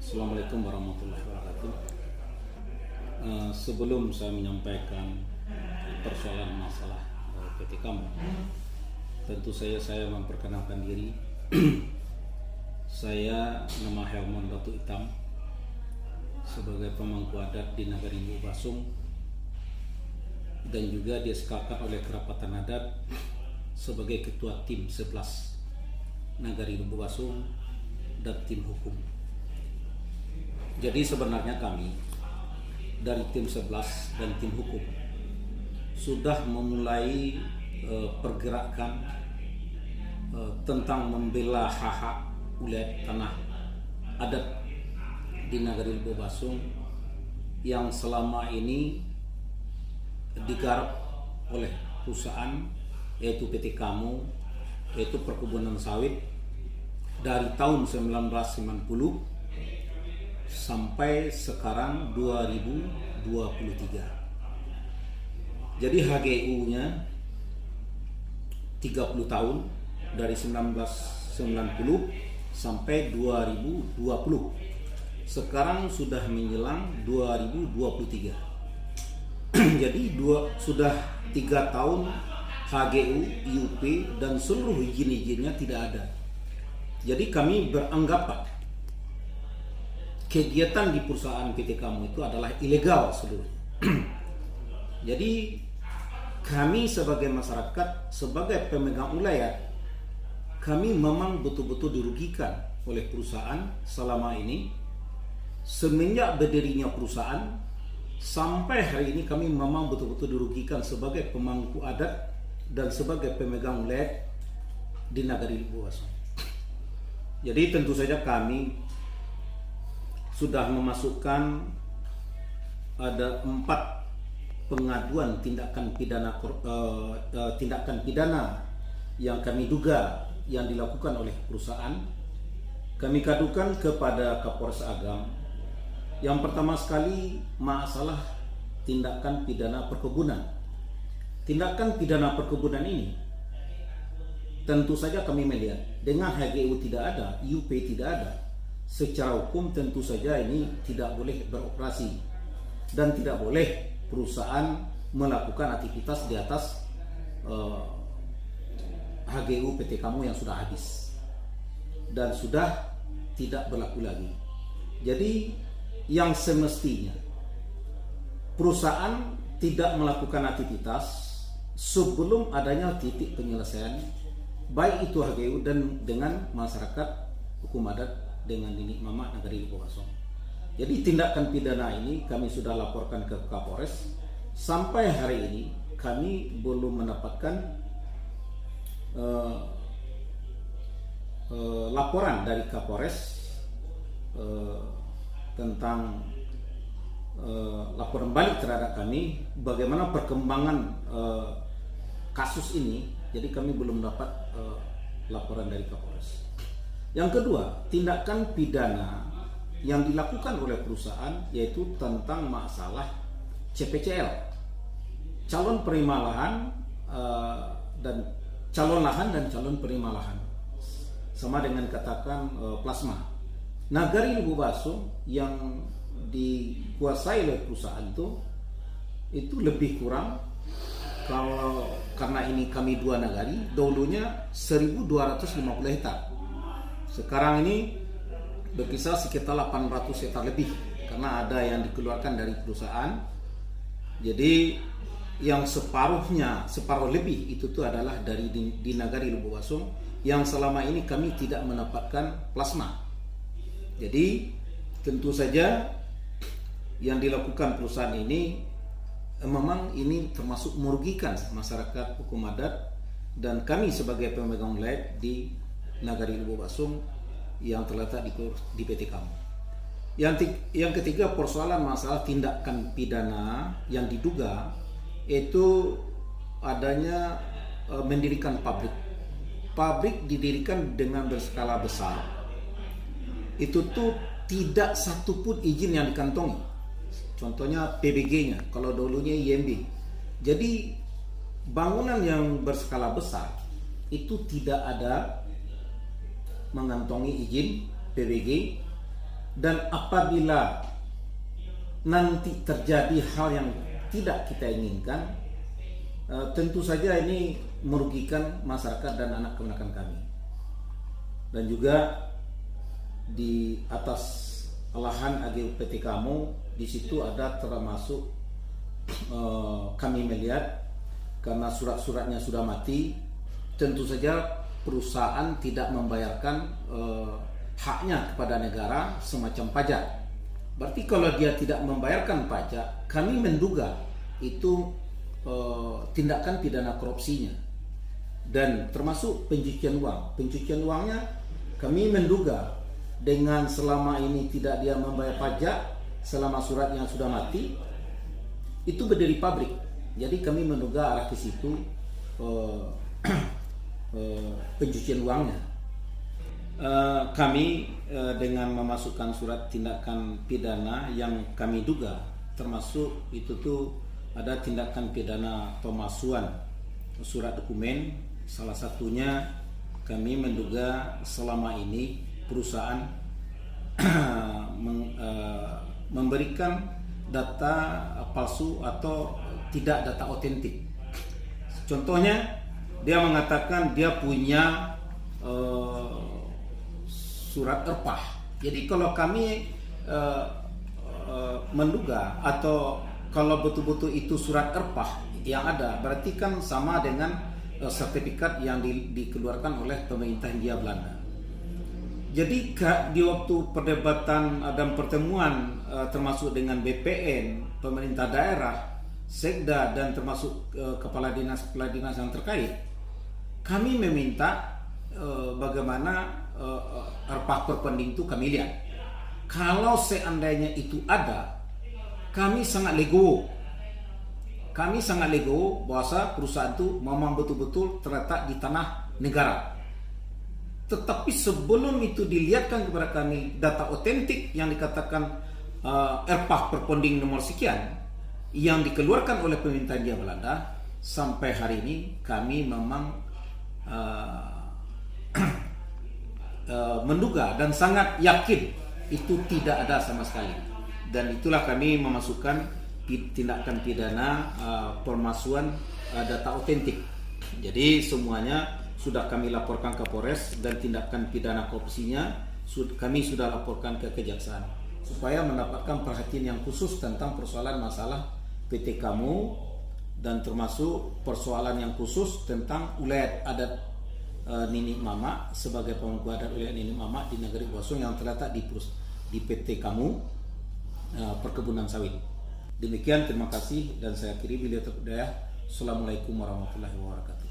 Assalamualaikum warahmatullahi wabarakatuh. Sebelum saya menyampaikan persoalan masalah PT Kamu, tentu saya memperkenalkan diri. Saya nama Helmon Datu Hitam sebagai pemangku adat di Nagari Lubu Basung dan juga disekakat oleh Kerapatan Adat sebagai ketua tim 11 Nagari Lubu Basung dan tim hukum. Jadi sebenarnya kami dari tim 11 dan tim hukum sudah memulai pergerakan tentang membela hak-hak ulat tanah adat di Nagari Lubu Basung yang selama ini digarap oleh perusahaan yaitu PT Kamu, yaitu perkebunan sawit dari tahun 1990 sampai sekarang 2023. Jadi HGU-nya 30 tahun dari 1990 sampai 2020. Sekarang sudah menjelang 2023. Jadi sudah 3 tahun HGU, IUP dan seluruh izin-izinnya tidak ada. Jadi kami beranggapan kegiatan di perusahaan PT Kamu itu adalah ilegal seluruhnya. Jadi kami sebagai masyarakat, sebagai pemegang ulayat, kami memang betul-betul dirugikan oleh perusahaan selama ini. Semenjak berdirinya perusahaan sampai hari ini kami memang betul-betul dirugikan sebagai pemangku adat dan sebagai pemegang ulayat di Nagari Lubu Basung. Jadi tentu saja kami sudah memasukkan ada 4 pengaduan tindakan pidana yang kami duga yang dilakukan oleh perusahaan. Kami kadukan kepada Kapolres Agam. Yang pertama sekali masalah tindakan pidana perkebunan. Tindakan pidana perkebunan ini tentu saja kami melihat dengan HGU tidak ada, IUP tidak ada, secara hukum tentu saja ini tidak boleh beroperasi dan tidak boleh perusahaan melakukan aktivitas di atas HGU PT Kamu yang sudah habis dan sudah tidak berlaku lagi. Jadi yang semestinya perusahaan tidak melakukan aktivitas sebelum adanya titik penyelesaian baik itu HGU dan dengan masyarakat hukum adat dengan Nini Mama Nagari Lubu Basung. Jadi tindakan pidana ini kami sudah laporkan ke Kapolres. Sampai hari ini kami belum mendapatkan laporan dari Kapolres tentang laporan balik terhadap kami bagaimana perkembangan kasus ini. Jadi kami belum dapat laporan dari Kapolres. Yang kedua, tindakan pidana yang dilakukan oleh perusahaan yaitu tentang masalah CPCL, calon penerima lahan dan calon lahan dan calon penerima lahan, sama dengan katakan plasma. Nagari Lubu Basung yang dikuasai oleh perusahaan itu lebih kurang, kalau karena ini kami 2 nagari, dulunya 1.250 hektar. Sekarang ini berkisar sekitar 800 hektar lebih karena ada yang dikeluarkan dari perusahaan. Jadi yang separuh lebih itu tuh adalah dari di Nagari Lubu Basung yang selama ini kami tidak mendapatkan plasma. Jadi tentu saja yang dilakukan perusahaan ini memang ini termasuk merugikan masyarakat hukum adat dan kami sebagai pemegang ulayat di Nagari Lubu Basung yang terletak di PT Kamu. Yang ketiga, persoalan masalah tindakan pidana yang diduga itu adanya mendirikan pabrik. Pabrik didirikan dengan berskala besar. Itu tuh tidak satupun izin yang dikantongi. Contohnya PBG-nya, kalau dulunya IMB. Jadi bangunan yang berskala besar itu tidak ada mengantongi izin PBG, dan apabila nanti terjadi hal yang tidak kita inginkan, tentu saja ini merugikan masyarakat dan anak keponakan kami. Dan juga di atas lahan AGUPT Kamu, di situ ada termasuk kami melihat karena surat-suratnya sudah mati, tentu saja perusahaan tidak membayarkan haknya kepada negara semacam pajak. Berarti kalau dia tidak membayarkan pajak, kami menduga itu tindakan pidana korupsinya, dan termasuk pencucian uang. Pencucian uangnya kami menduga dengan selama ini tidak dia membayar pajak selama suratnya sudah mati, itu berdiri pabrik. Jadi kami menduga arah ke situ pencucian uangnya. Kami dengan memasukkan surat tindakan pidana yang kami duga, termasuk itu tuh ada tindakan pidana pemalsuan surat dokumen. Salah satunya kami menduga selama ini perusahaan memberikan data palsu atau tidak data otentik. Contohnya, dia mengatakan dia punya surat ERPAH. Jadi kalau kami menduga, atau kalau betul-betul itu surat ERPAH yang ada, berarti kan sama dengan sertifikat yang dikeluarkan oleh pemerintah Hindia Belanda. Jadi di waktu perdebatan dan pertemuan termasuk dengan BPN, pemerintah daerah, Sekda, dan termasuk kepala dinas yang terkait, kami meminta bagaimana ERPAH perpending itu kami lihat. Kalau seandainya itu ada, kami sangat legowo. Kami sangat legowo bahwa perusahaan itu memang betul-betul terletak di tanah negara. Tetapi sebelum itu dilihatkan kepada kami data otentik yang dikatakan ERPAH perpending nomor sekian yang dikeluarkan oleh pemerintah Hindia Belanda, sampai hari ini kami memang menduga dan sangat yakin itu tidak ada sama sekali. Dan itulah kami memasukkan tindakan pidana pemalsuan data otentik. Jadi semuanya sudah kami laporkan ke Polres, dan tindakan pidana korupsinya kami sudah laporkan ke Kejaksaan supaya mendapatkan perhatian yang khusus tentang persoalan masalah PT Kamu, dan termasuk persoalan yang khusus tentang ulayat adat Nini Mama sebagai pemangku adat ulayat Nini Mama di Negeri Bosong yang terletak di PT Kamu perkebunan sawit. Demikian, terima kasih, dan saya akhiri beliau terpedaya. Assalamualaikum warahmatullahi wabarakatuh.